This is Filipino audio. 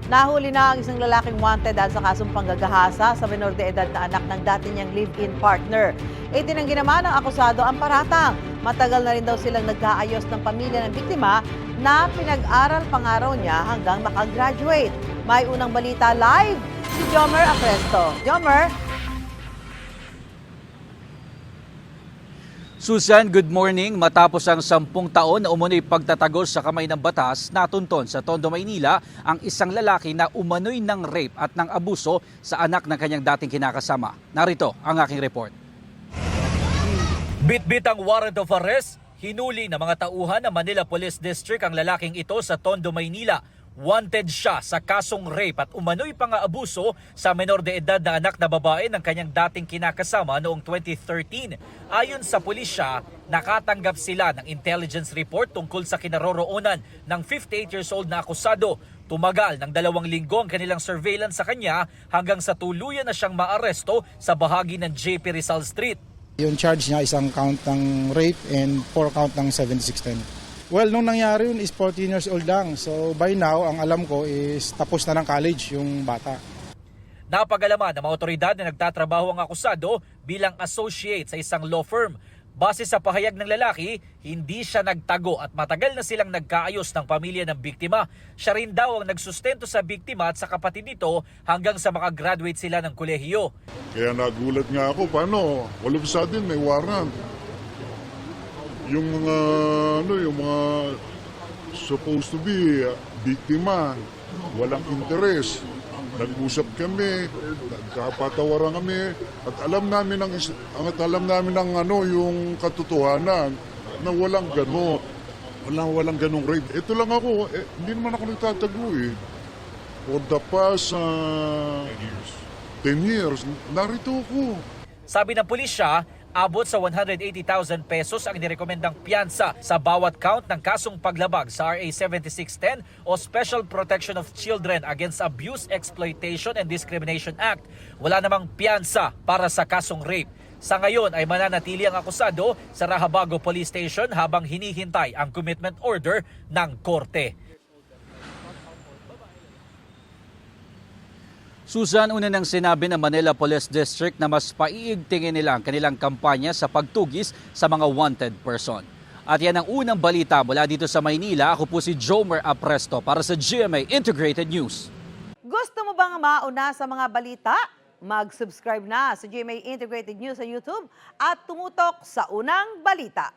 Nahuli na ang isang lalaking wanted dahil sa kasong panggagahasa sa menor de edad na anak ng dati niyang live-in partner. Itinanggi naman ng akusado ang paratang. Matagal na rin daw silang nagkaayos ng pamilya ng biktima na pinag-aral pangaraw niya hanggang makagraduate. May unang balita live si Jomer Apresto. Jomer? Susan, good morning. Matapos ang 10 taon na umano'y pagtatagos sa kamay ng batas, natunton sa Tondo, Maynila ang isang lalaki na umano'y ng rape at ng abuso sa anak ng kanyang dating kinakasama. Narito ang aking report. Bitbit ang warrant of arrest, hinuli ng mga tauhan ng Manila Police District ang lalaking ito sa Tondo, Maynila. Wanted siya sa kasong rape at umano'y pang-aabuso sa menor de edad na anak na babae ng kanyang dating kinakasama noong 2013. Ayon sa pulisya, nakatanggap sila ng intelligence report tungkol sa kinaroroonan ng 58 years old na akusado. Tumagal ng 2 linggo ang kanilang surveillance sa kanya hanggang sa tuluyan na siyang maaresto sa bahagi ng JP Rizal Street. Yung charge niya isang count ng rape and 4 count ng 7610. Well, nung nangyari yun is 14 years old lang. So by now, ang alam ko is tapos na ng college yung bata. Napag-alaman ng mga otoridad na nagtatrabaho ang akusado bilang associate sa isang law firm. Base sa pahayag ng lalaki, hindi siya nagtago at matagal na silang nagkaayos ng pamilya ng biktima. Siya rin daw ang nagsustento sa biktima at sa kapatid nito hanggang sa makagraduate sila ng kolehiyo. Kaya nagulat nga ako, paano? All of a sudden may warrant. Yung mga supposed to be biktima, walang interes. Nag-usap kami, nagkapatawaran kami, at alam namin yung katotohanan na walang ganong rape. Ito lang ako, hindi naman ako nagtatago eh. For the past 10 years, narito ako. Sabi ng pulisya, abot sa 180,000 pesos ang nirekomendang piyansa sa bawat count ng kasong paglabag sa RA 7610 o Special Protection of Children Against Abuse, Exploitation and Discrimination Act. Wala namang piyansa para sa kasong rape. Sa ngayon ay mananatili ang akusado sa Rahabago Police Station habang hinihintay ang commitment order ng korte. Susan, una nang sinabi ng Manila Police District na mas paiigtingin nila ang kanilang kampanya sa pagtugis sa mga wanted person. At yan ang unang balita mula dito sa Maynila. Ako po si Jomer Apresto para sa GMA Integrated News. Gusto mo bang mauna sa mga balita? Mag-subscribe na sa GMA Integrated News sa YouTube at tumutok sa unang balita.